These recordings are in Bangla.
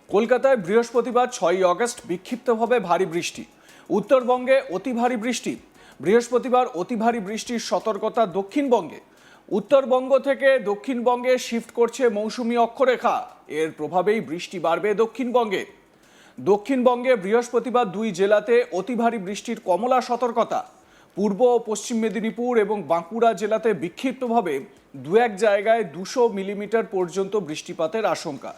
কলকাতায় বৃহস্পতিবার 6ই আগস্ট বিক্ষিপ্তভাবে ভারী বৃষ্টি। উত্তরবঙ্গে অতি ভারী বৃষ্টি। বৃহস্পতিবার অতি ভারী বৃষ্টির সতর্কতা দক্ষিণবঙ্গে। উত্তরবঙ্গ থেকে দক্ষিণবঙ্গে শিফট করছে মৌসুমী অক্ষরেখা। এর প্রভাবেই বৃষ্টি বাড়বে দক্ষিণবঙ্গে। দক্ষিণবঙ্গে বৃহস্পতিবার দুই জেলাতে অতি ভারী বৃষ্টির কমলা সতর্কতা। পূর্ব ও পশ্চিম মেদিনীপুর এবং বাঁকুড়া জেলাতে বিক্ষিপ্তভাবে দু এক জায়গায় 200 মিলিমিটার পর্যন্ত বৃষ্টিপাতের আশঙ্কা।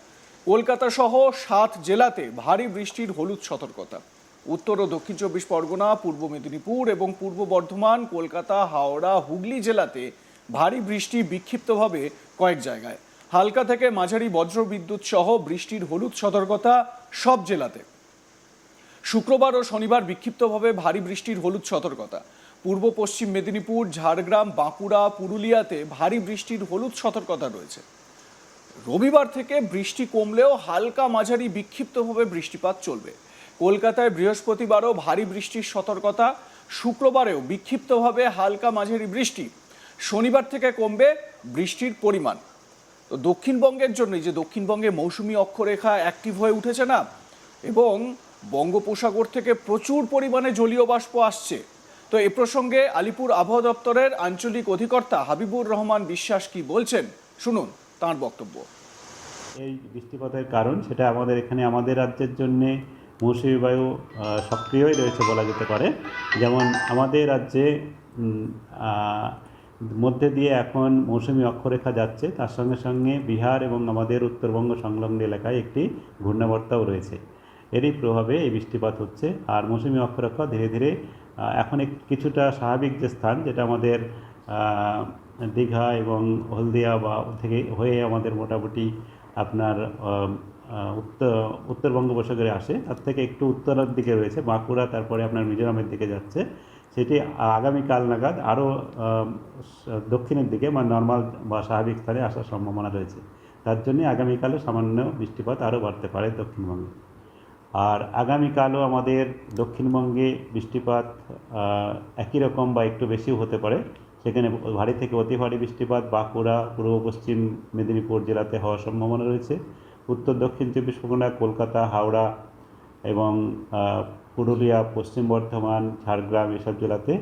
কলকাতা সহ 7 জেলাতে ভারী বৃষ্টির হলুদ সতর্কতা। উত্তর ও দক্ষিণ 24 পরগনা, পূর্ব মেদিনীপুর এবং পূর্ব বর্ধমান, কলকাতা, হাওড়া, হুগলি জেলাতে ভারী বৃষ্টি বিক্ষিপ্তভাবে কয়েক জায়গায়। হালকা থেকে মাঝারি বজ্রবিদ্যুৎ সহ বৃষ্টির হলুদ সতর্কতা সব জেলাতে। শুক্রবার ও শনিবার বিক্ষিপ্তভাবে ভারী বৃষ্টির হলুদ সতর্কতা। পূর্ব পশ্চিম মেদিনীপুর, ঝাড়গ্রাম, বাঁকুড়া, পুরুলিয়াতে ভারী বৃষ্টির হলুদ সতর্কতা রয়েছে। রবিবার থেকে বৃষ্টি কমলেও হালকা মাঝারি বিক্ষিপ্তভাবে বৃষ্টিপাত চলবে। কলকাতায় বৃহস্পতিবারও ভারী বৃষ্টির সতর্কতা। শুক্রবারেও বিক্ষিপ্তভাবে হালকা মাঝারি বৃষ্টি। শনিবার থেকে কমবে বৃষ্টির পরিমাণ। তো দক্ষিণবঙ্গের জন্য যে দক্ষিণবঙ্গে মৌসুমী অক্ষরেখা অ্যাক্টিভ হয়ে উঠেছে না, এবং বঙ্গোপসাগর থেকে প্রচুর পরিমাণে জলীয় বাষ্প আসছে। তো এ প্রসঙ্গে আলিপুর আবহাওয়া দপ্তরের আঞ্চলিক অধিকর্তা হাবিবুর রহমান বিশ্বাস কি বলছেন, শুনুন তাঁর বক্তব্য। এই বৃষ্টিপাতের কারণ সেটা আমাদের এখানে আমাদের রাজ্যের জন্যে মৌসুমী বায়ু সক্রিয়ই রয়েছে বলা যেতে পারে। যেমন আমাদের রাজ্যে মধ্যে দিয়ে এখন মৌসুমী অক্ষরেখা যাচ্ছে, তার সঙ্গে সঙ্গে বিহার এবং আমাদের উত্তরবঙ্গ সংলগ্ন এলাকায় একটি ঘূর্ণাবর্তাও রয়েছে। এরই প্রভাবে এই বৃষ্টিপাত হচ্ছে। আর মৌসুমী অক্ষরেখা ধীরে ধীরে এখন কিছুটা স্বাভাবিক যে স্থান, যেটা আমাদের দীঘা এবং হলদিয়া বা থেকে হয়ে আমাদের মোটামুটি আপনার উত্তর বঙ্গোপসাগরে আসে, তার থেকে একটু উত্তরের দিকে রয়েছে বাঁকুড়া, তারপরে আপনার মিজোরামের দিকে যাচ্ছে। সেটি আগামীকাল নাগাদ আরও দক্ষিণের দিকে বা নর্মাল বা স্বাভাবিক স্থানে আসার সম্ভাবনা রয়েছে। তার জন্যে আগামীকালে সামান্য বৃষ্টিপাত আরও বাড়তে পারে দক্ষিণবঙ্গে। আর আগামীকালও আমাদের দক্ষিণবঙ্গে বৃষ্টিপাত একই রকম বা একটু বেশিও হতে পারে। সেখানে ভারী থেকে অতি ভারী বৃষ্টিপাত বাঁকুড়া, পূর্ব পশ্চিম মেদিনীপুর জেলাতে হওয়ার সম্ভাবনা রয়েছে। উত্তর দক্ষিণ 24 পরগনা, কলকাতা, হাওড়া এবং পুরুলিয়া, পশ্চিম বর্ধমান, ঝাড়গ্রাম এসব জেলাতে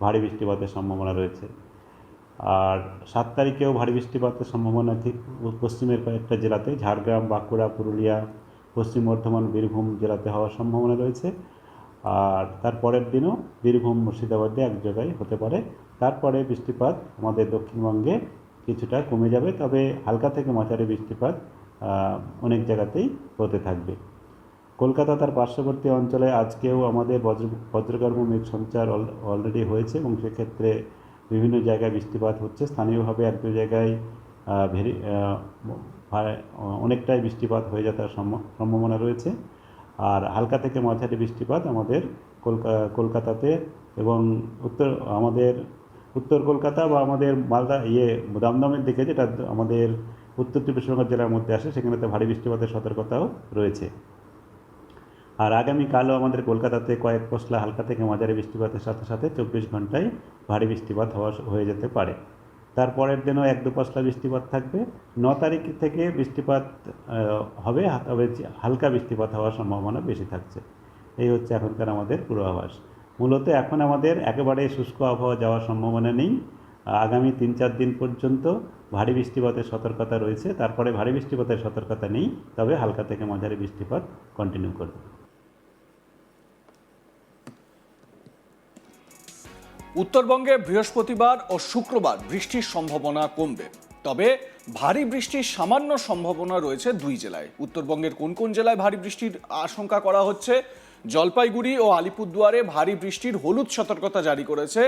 ভারী বৃষ্টিপাতের সম্ভাবনা রয়েছে। আর 7 তারিখেও ভারী বৃষ্টিপাতের সম্ভাবনা ঠিক পশ্চিমের কয়েকটা জেলাতে, ঝাড়গ্রাম, বাঁকুড়া, পুরুলিয়া, পশ্চিম বর্ধমান, বীরভূম জেলাতে হওয়ার সম্ভাবনা রয়েছে। আর তার পরের দিনও বীরভূম, মুর্শিদাবাদে এক জায়গায় হতে পারে। তারপরে বৃষ্টিপাত আমাদের দক্ষিণবঙ্গে কিছুটা কমে যাবে, তবে হালকা থেকে মাঝারি বৃষ্টিপাত অনেক জায়গাতেই হতে থাকবে। কলকাতা তার পার্শ্ববর্তী অঞ্চলে আজকেও আমাদের বজ্রগর্ভ মেঘ সঞ্চার অলরেডি হয়েছে, এবং সেক্ষেত্রে বিভিন্ন জায়গায় বৃষ্টিপাত হচ্ছে। স্থানীয়ভাবে এক দু জায়গায় অনেকটাই বৃষ্টিপাত হয়ে যাওয়ার সম্ভাবনা রয়েছে। আর হালকা থেকে মাঝারি বৃষ্টিপাত আমাদের কলকাতাতে এবং উত্তর কলকাতা বা আমাদের মালদা দমদমের দিকে, যেটা আমাদের উত্তর 24 পরগনা জেলার মধ্যে আসে, সেখানেতে ভারী বৃষ্টিপাতের সতর্কতাও রয়েছে। আর আগামীকালও আমাদের কলকাতাতে কয়েক পশলা হালকা থেকে মাঝারি বৃষ্টিপাতের সাথে সাথে 24 ঘন্টায় ভারী বৃষ্টিপাত হয়ে যেতে পারে। তারপরের দিনও 1-2 পশলা বৃষ্টিপাত থাকবে। 9 তারিখ থেকে বৃষ্টিপাত হবে, তবে হালকা বৃষ্টিপাত হওয়ার সম্ভাবনা বেশি থাকছে। এই হচ্ছে এখনকার আমাদের পূর্বাভাস। মূলত এখন আমাদের একেবারে শুষ্ক আবহাওয়া যাওয়ার সম্ভাবনা নেই। আগামী 3-4 দিন পর্যন্ত ভারী বৃষ্টিপাতের সতর্কতা রয়েছে, তারপরে ভারী বৃষ্টিপাতের সতর্কতা নেই, তবে হালকা থেকে মাঝারি বৃষ্টিপাত কন্টিনিউ করবে। উত্তরবঙ্গে বৃহস্পতিবার ও শুক্রবার বৃষ্টির সম্ভাবনা কমবে, তবে ভারী বৃষ্টির সামান্য সম্ভাবনা রয়েছে দুই জেলায়। উত্তরবঙ্গের কোন কোন জেলায় ভারী বৃষ্টির আশঙ্কা করা হচ্ছে? জলপাইগুড়ি ও আলিপুরদুয়ারে ভারী বৃষ্টির হলুদ সতর্কতা জারি করেছে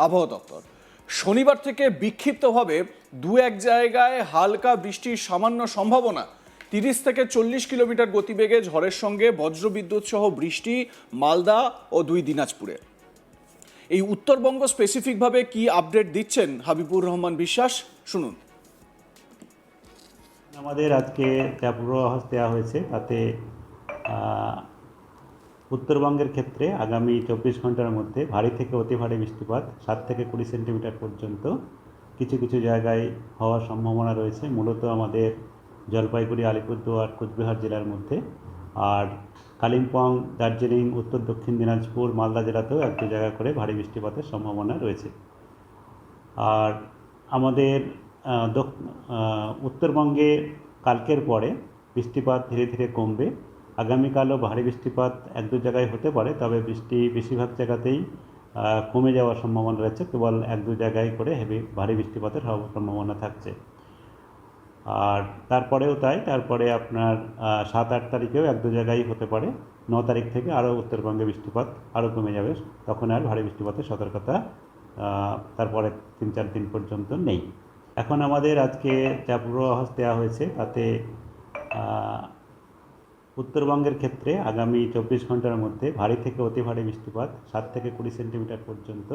আবহাওয়া দপ্তর। শনিবার থেকে বিক্ষিপ্তভাবে দু এক জায়গায় হালকা বৃষ্টির সামান্য সম্ভাবনা। 30 থেকে 40 কিলোমিটার গতিবেগে ঝড়ের সঙ্গে বজ্রবিদ্যুৎ সহ বৃষ্টি মালদা ও 2 দিনাজপুরে। এই উত্তরবঙ্গ স্পেসিফিকভাবে কি আপডেট দিচ্ছেন হাবিবুর রহমান বিশ্বাস, শুনুন। আমাদের আজকে যা পূর্বাভাস দেওয়া হয়েছে তাতে উত্তরবঙ্গের ক্ষেত্রে আগামী 24 ঘন্টার মধ্যে ভারী থেকে অতি ভারী বৃষ্টিপাত 7 থেকে 20 সেন্টিমিটার পর্যন্ত কিছু কিছু জায়গায় হওয়ার সম্ভাবনা রয়েছে। মূলত আমাদের জলপাইগুড়ি, আলিপুরদুয়ার, কোচবিহার জেলার মধ্যে। আর কালিম্পং, দার্জিলিং, উত্তর দক্ষিণ দিনাজপুর, মালদা জেলাতেও এক দু জায়গা করে ভারী বৃষ্টিপাতের সম্ভাবনা রয়েছে। আর আমাদের উত্তরবঙ্গে কালকের পরে বৃষ্টিপাত ধীরে ধীরে কমবে। আগামীকালও ভারী বৃষ্টিপাত এক দু জায়গায় হতে পারে, তবে বৃষ্টি বেশিরভাগ জায়গাতেই কমে যাওয়ার সম্ভাবনা রয়েছে। কেবল এক দু জায়গায় করে ভারী বৃষ্টিপাতের সম্ভাবনা থাকছে। আর তারপরেও তাই, তারপরে আপনার 7-8 তারিখেও এক দু জায়গায় হতে পারে। 9 তারিখ থেকে আরও উত্তরবঙ্গে বৃষ্টিপাত আরও কমে যাবে, তখন আর ভারী বৃষ্টিপাতের সতর্কতা তারপরে 3-4 দিন পর্যন্ত নেই। এখন আমাদের আজকে যা পূর্বাভাস দেওয়া হয়েছে তাতে উত্তরবঙ্গের ক্ষেত্রে আগামী 24 ঘন্টার মধ্যে ভারী থেকে অতি ভারী বৃষ্টিপাত 7 থেকে 20 সেন্টিমিটার পর্যন্ত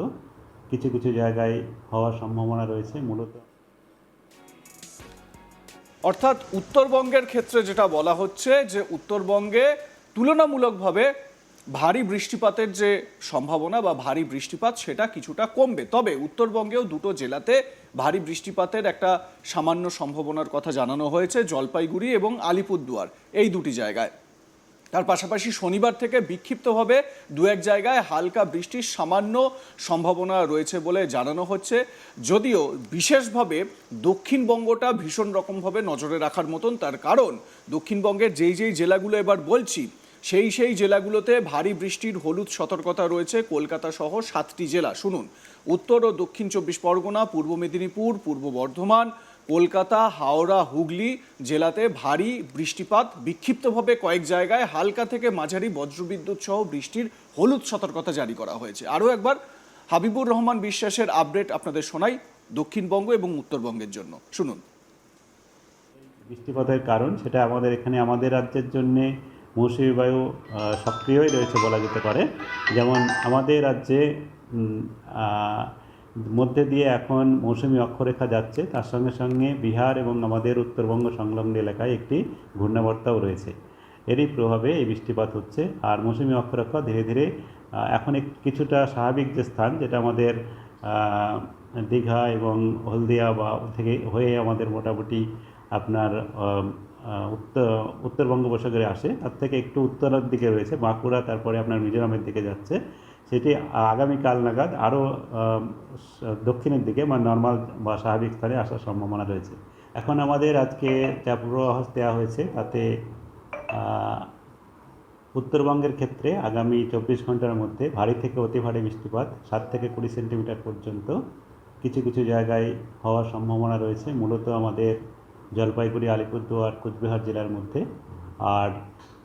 কিছু কিছু জায়গায় হওয়ার সম্ভাবনা রয়েছে। মূলত অর্থাৎ উত্তরবঙ্গের ক্ষেত্রে যেটা বলা হচ্ছে যে উত্তরবঙ্গে তুলনামূলকভাবে ভারী বৃষ্টিপাতের যে সম্ভাবনা বা ভারী বৃষ্টিপাত সেটা কিছুটা কমবে। তবে উত্তরবঙ্গেও দুটো জেলাতে ভারী বৃষ্টিপাতের একটা সামান্য সম্ভাবনার কথা জানানো হয়েছে, জলপাইগুড়ি এবং আলিপুরদুয়ার, এই দুটি জায়গায়। তার পাশাপাশি শনিবার থেকে বিক্ষিপ্তভাবে দু এক জায়গায় হালকা বৃষ্টির সামান্য সম্ভাবনা রয়েছে বলে জানানো হচ্ছে। যদিও বিশেষভাবে দক্ষিণবঙ্গটা ভীষণ রকমভাবে নজরে রাখার মতন, তার কারণ দক্ষিণবঙ্গের যেই যেই জেলাগুলো এবার বলছি সেই জেলাগুলোতে ভারী বৃষ্টির হলুদ সতর্কতা রয়েছে। কলকাতা সহ 7টি জেলা, শুনুন: উত্তর ও দক্ষিণ 24 পরগনা, পূর্ব মেদিনীপুর, পূর্ব বর্ধমান, কলকাতা, হাওড়া, হুগলি জেলাতে ভারী বৃষ্টিপাত, বিক্ষিপ্তভাবে কয়েক জায়গায় হালকা থেকে মাঝারি বজ্রবিদ্যুৎ সহ বৃষ্টির হলুদ সতর্কতা জারি করা হয়েছে। আরও একবার হাবিবুর রহমান বিশ্বাসের আপডেট আপনাদের শোনাই দক্ষিণবঙ্গ এবং উত্তরবঙ্গের জন্য, শুনুন। বৃষ্টিপাতের কারণ সেটা আমাদের এখানে আমাদের রাজ্যের জন্যে মৌসুমী বায়ু সক্রিয়ই রয়েছে বলা যেতে পারে। যেমন আমাদের রাজ্যে মধ্যে দিয়ে এখন মৌসুমী অক্ষরেখা যাচ্ছে, তার সঙ্গে সঙ্গে বিহার এবং আমাদের উত্তরবঙ্গ সংলগ্ন এলাকায় একটি ঘূর্ণাবর্তাও রয়েছে। এরই প্রভাবে এই বৃষ্টিপাত হচ্ছে। আর মৌসুমী অক্ষরেখা ধীরে ধীরে এখন কিছুটা স্বাভাবিক যে স্থান, যেটা আমাদের দীঘা এবং হলদিয়া বা থেকে হয়ে আমাদের মোটামুটি আপনার উত্তর বঙ্গোপসাগরে আসে, তার থেকে একটু উত্তরের দিকে রয়েছে বাঁকুড়া, তারপরে আপনার মিজোরামের দিকে যাচ্ছে। সেটি আগামীকাল নাগাদ আরও দক্ষিণের দিকে বা নর্মাল বা স্বাভাবিক স্থানে আসার সম্ভাবনা রয়েছে। এখন আমাদের আজকে যা পূর্বাভাস দেওয়া হয়েছে তাতে উত্তরবঙ্গের ক্ষেত্রে আগামী 24 ঘন্টার মধ্যে ভারী থেকে অতি ভারী বৃষ্টিপাত 7 থেকে 20 সেন্টিমিটার পর্যন্ত কিছু কিছু জায়গায় হওয়ার সম্ভাবনা রয়েছে। মূলত আমাদের জলপাইগুড়ি, আলিপুরদুয়ার, কোচবিহার জেলার মধ্যে। আর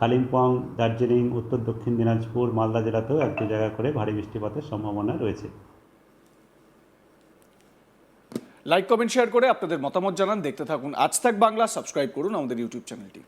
কালিম্পং, দার্জিলিং, উত্তর দক্ষিণ দিনাজপুর, মালদা জেলাতেও এক দু জায়গা করে ভারী বৃষ্টিপাতের সম্ভাবনা রয়েছে। লাইক, কমেন্ট, শেয়ার করে আপনাদের মতামত জানান। দেখতে থাকুন আজ তাক বাংলা, সাবস্ক্রাইব করুন আমাদের ইউটিউব চ্যানেলটি।